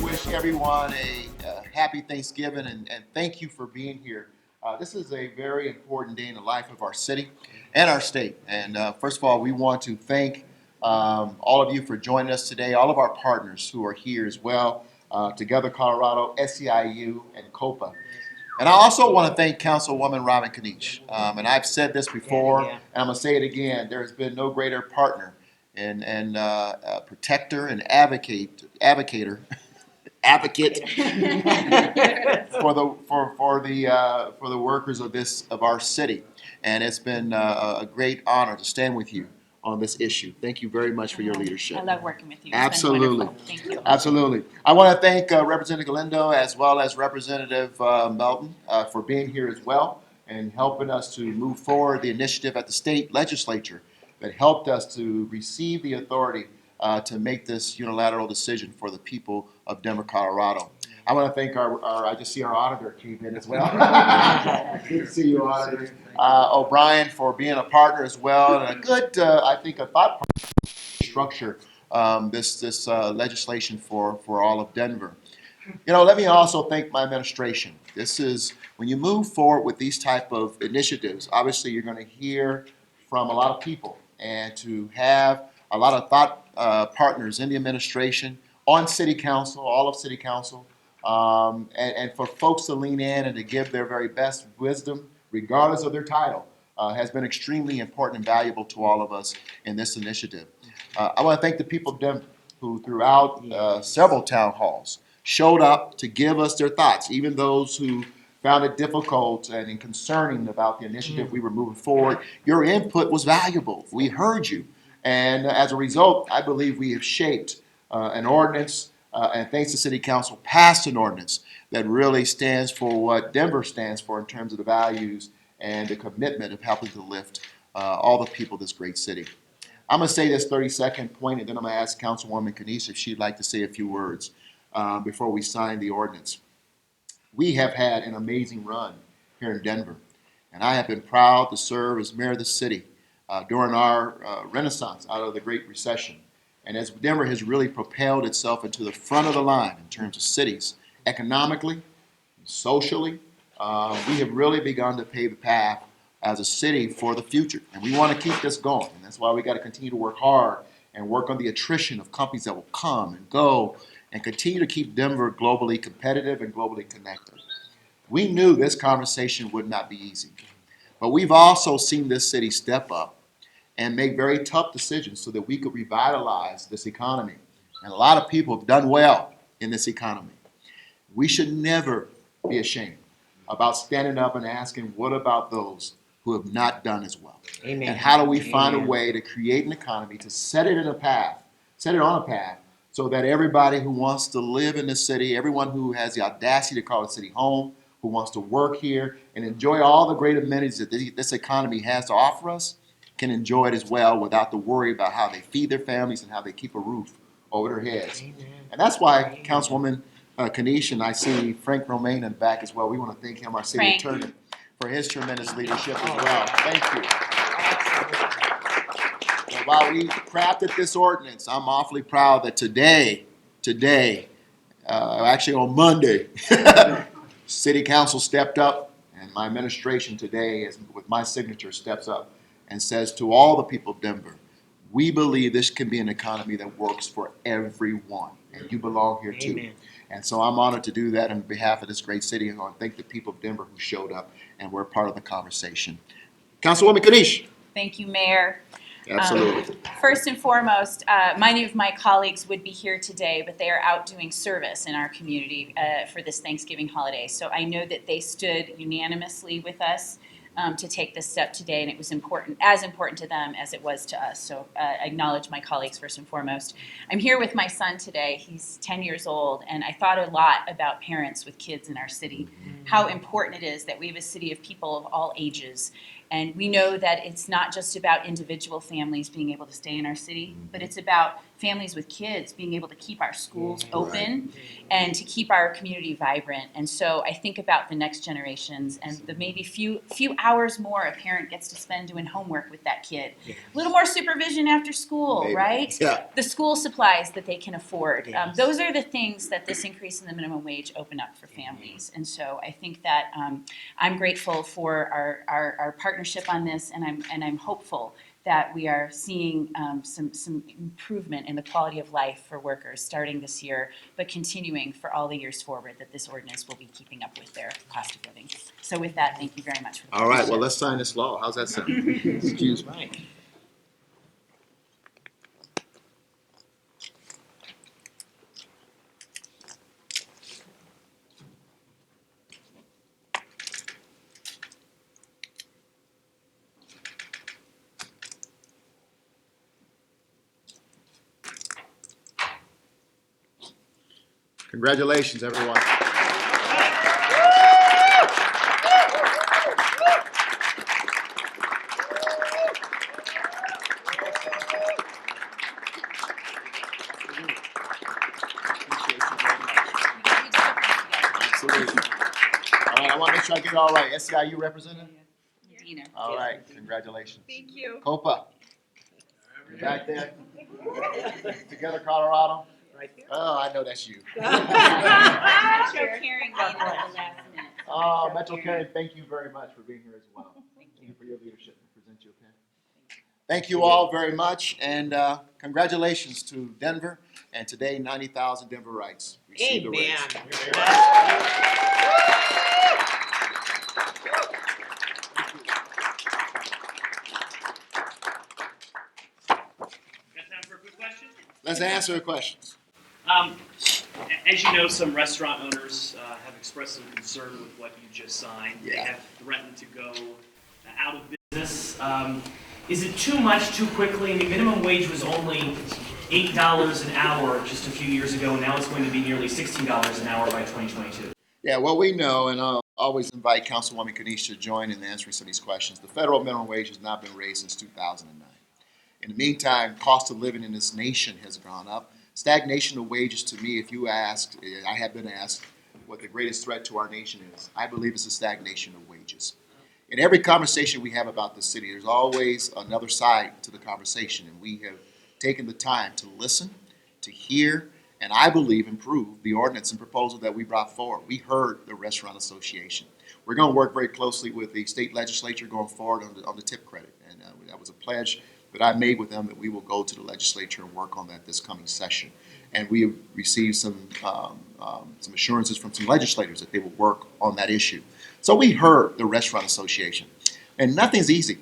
Wish everyone a happy Thanksgiving and thank you for being here. This is a very important day in the life of our city and our state. And first of all, we want to thank all of you for joining us today, all of our partners who are here as well, Together Colorado, SEIU, and COPA. And I also want to thank Councilwoman Robin Kanish. And I've said this before, and I'm going to say it again. There has been no greater partner and protector and advocator advocate for the workers of our city, and it's been a great honor to stand with you on this issue. Thank you very much for your leadership. I love working with you. It's Absolutely. been wonderful. Thank you. Absolutely. I want to thank Representative Galindo as well as Representative Melton for being here as well and helping us to move forward the initiative at the state legislature that helped us to receive the authority to make this unilateral decision for the people of Denver, Colorado. I want to thank I just see our auditor came in as well. Good to see you, Auditor. O'Brien for being a partner as well, and a good, I think, a thought structure this legislation for all of Denver. Let me also thank my administration. This is, when you move forward with these type of initiatives, obviously you're going to hear from a lot of people, and to have a lot of thought partners in the administration, on City Council, all of City Council, and for folks to lean in and to give their very best wisdom, regardless of their title, has been extremely important and valuable to all of us in this initiative. I want to thank the people of Denver who throughout several town halls showed up to give us their thoughts, even those who found it difficult and concerning about the initiative we were moving forward. Your input was valuable. We heard you. And as a result, I believe we have shaped an ordinance, and thanks to City Council, passed an ordinance that really stands for what Denver stands for in terms of the values and the commitment of helping to lift all the people of this great city. I'm going to say this 30-second point, and then I'm going to ask Councilwoman Kanish if she'd like to say a few words before we sign the ordinance. We have had an amazing run here in Denver, and I have been proud to serve as mayor of the city during our renaissance out of the Great Recession. And as Denver has really propelled itself into the front of the line in terms of cities, economically, socially, we have really begun to pave the path as a city for the future. And we want to keep this going. And that's why we got to continue to work hard and work on the attrition of companies that will come and go and continue to keep Denver globally competitive and globally connected. We knew this conversation would not be easy, but we've also seen this city step up and make very tough decisions so that we could revitalize this economy. And a lot of people have done well in this economy. We should never be ashamed about standing up and asking, what about those who have not done as well? Amen. And how do we find a way to create an economy, to set it on a path, so that everybody who wants to live in the city, everyone who has the audacity to call the city home, who wants to work here and enjoy all the great amenities that this economy has to offer us, can enjoy it as well without the worry about how they feed their families and how they keep a roof over their heads. Amen. And that's why Councilwoman Kanish, and I see Frank Romaine in the back as well. We want to thank him, our city attorney, for his tremendous leadership as well. Thank you. Well, while we crafted this ordinance, I'm awfully proud that today, actually on Monday, City Council stepped up, and my administration today, with my signature, steps up and says to all the people of Denver, we believe this can be an economy that works for everyone, and you belong here too. Amen. And so I'm honored to do that on behalf of this great city, and I want to thank the people of Denver who showed up and were part of the conversation. Councilwoman Kanish. Thank you, Mayor. Absolutely. First and foremost, many of my colleagues would be here today, but they are out doing service in our community for this Thanksgiving holiday. So I know that they stood unanimously with us to take this step today, and it was as important to them as it was to us. So I acknowledge my colleagues first and foremost. I'm here with my son today. He's 10 years old, and I thought a lot about parents with kids in our city, how important it is that we have a city of people of all ages, And we know that it's not just about individual families being able to stay in our city, but it's about families with kids being able to keep our schools open and to keep our community vibrant. And so I think about the next generations and the maybe few hours more a parent gets to spend doing homework with that kid. A little more supervision after school, Maybe. right? Yeah. The school supplies that they can afford. Yes. Those are the things that this increase in the minimum wage open up for families. And so I think that I'm grateful for our partnership on this, and I'm hopeful that we are seeing some improvement in the quality of life for workers starting this year, but continuing for all the years forward, that this ordinance will be keeping up with their cost of living. So with that, thank you very much for the All right, well, partnership. let's sign this law. How's that sound? Excuse me. Right. Congratulations, everyone. Absolutely. All right, I want to make sure I get it all right. SEIU representative? Dina. All right, congratulations. Thank you. Copa, you back there? Together, Colorado? Right there. Oh, I know that's you. Metro Caring Dina at the last minute. Oh, Metro Karen, thank you very much for being here as well. Thank you for your leadership. I present you a pen. Thank you all very much, and congratulations to Denver, and today 90,000 Denverites received a raise. Got time for a quick question? Let's answer the questions. As you know, some restaurant owners have expressed some concern with what you just signed. They Yeah. have threatened to go out of business. Is it too much too quickly? I mean, minimum wage was only $8 an hour just a few years ago, and now it's going to be nearly $16 an hour by 2022. Yeah, well, we know, and I'll always invite Councilwoman Kanisha to join in answering some of these questions. The federal minimum wage has not been raised since 2009. In the meantime, cost of living in this nation has gone up. Stagnation of wages, to me, if you ask, I have been asked what the greatest threat to our nation is. I believe it's the stagnation of wages. In every conversation we have about the city, there's always another side to the conversation, and we have taken the time to listen, to hear, and I believe improve the ordinance and proposal that we brought forward. We heard the Restaurant Association. We're going to work very closely with the state legislature going forward on the tip credit, and that was a pledge that I made with them that we will go to the legislature and work on that this coming session. And we have received some assurances from some legislators that they will work on that issue. So we heard the Restaurant Association, and nothing's easy.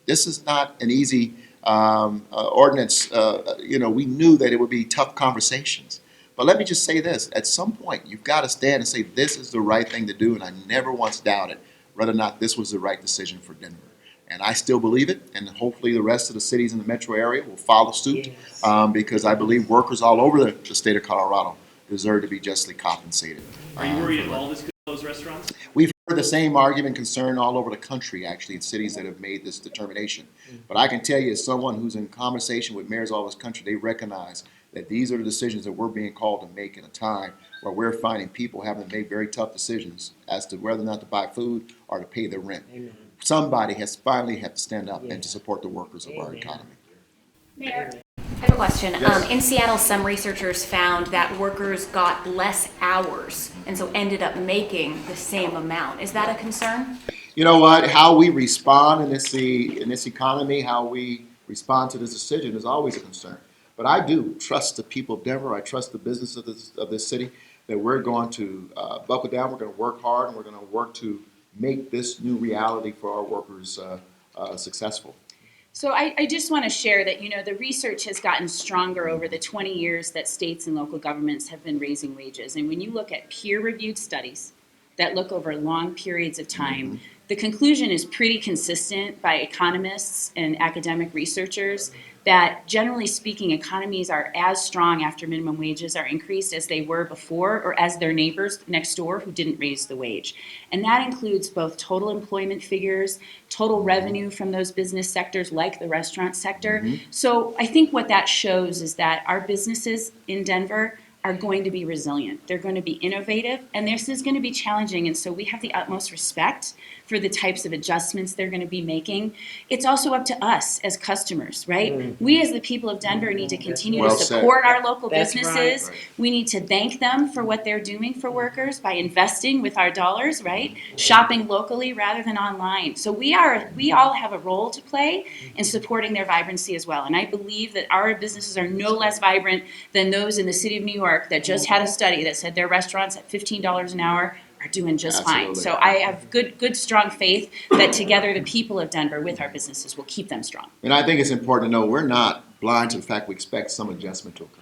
This is not an easy ordinance. We knew that it would be tough conversations. But let me just say this, at some point, you've got to stand and say, this is the right thing to do, and I never once doubted whether or not this was the right decision for Denver. And I still believe it, and hopefully the rest of the cities in the metro area will follow suit, because I believe workers all over the state of Colorado deserve to be justly compensated. Are you worried at all this could close restaurants? We've heard the same argument concern all over the country, actually, in cities that have made this determination. But I can tell you, as someone who's in conversation with mayors all over this country, they recognize that these are the decisions that we're being called to make in a time where we're finding people having to make very tough decisions as to whether or not to buy food or to pay their rent. Amen. Somebody has finally had to stand up and to support the workers of our economy. Mayor, I have a question. Yes. In Seattle, some researchers found that workers got less hours and so ended up making the same amount. Is that a concern? You know what? How we respond in this economy, how we respond to this decision is always a concern. But I do trust the people of Denver. I trust the business of this city that we're going to buckle down. We're going to work hard, and we're going to work to make this new reality for our workers successful. So I just want to share that, the research has gotten stronger over the 20 years that states and local governments have been raising wages. And when you look at peer-reviewed studies that look over long periods of time. The conclusion is pretty consistent by economists and academic researchers that, generally speaking, economies are as strong after minimum wages are increased as they were before, or as their neighbors next door who didn't raise the wage. And that includes both total employment figures, total revenue from those business sectors like the restaurant sector. So I think what that shows is that our businesses in Denver are going to be resilient. They're going to be innovative, and this is going to be challenging. And so we have the utmost respect for the types of adjustments they're going to be making. It's also up to us as customers, right? We as the people of Denver need to continue Well to said. support our local That's businesses. right. We need to thank them for what they're doing for workers by investing with our dollars, right? Shopping locally rather than online. So we all have a role to play in supporting their vibrancy as well. And I believe that our businesses are no less vibrant than those in the city of New York that just had a study that said their restaurants at $15 an hour are doing just fine. Absolutely. So I have good, strong faith that together the people of Denver with our businesses will keep them strong. And I think it's important to know we're not blind to the fact we expect some adjustment to occur.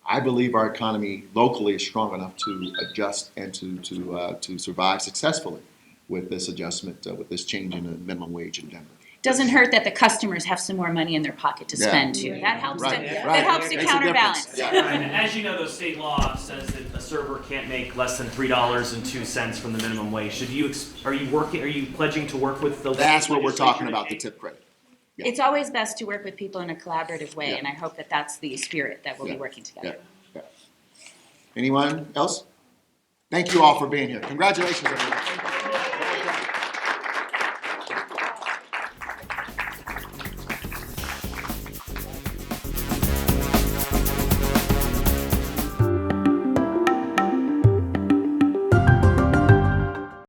I believe our economy locally is strong enough to adjust and to survive successfully with this adjustment, with this change in the minimum wage in Denver. Doesn't hurt that the customers have some more money in their pocket to Yeah. spend too. That helps Right, to right. that helps to Makes a counterbalance. difference. Yeah. And as you know, the state law says that a server can't make less than $3.02 from the minimum wage. Are you pledging to work with the That's what we're talking legislature to about, the change- tip credit. It's always best to work with people in a collaborative way, Yeah. and I hope that that's the spirit that we'll Yeah. be working together. Yeah. Anyone else? Thank you all for being here. Congratulations, everyone.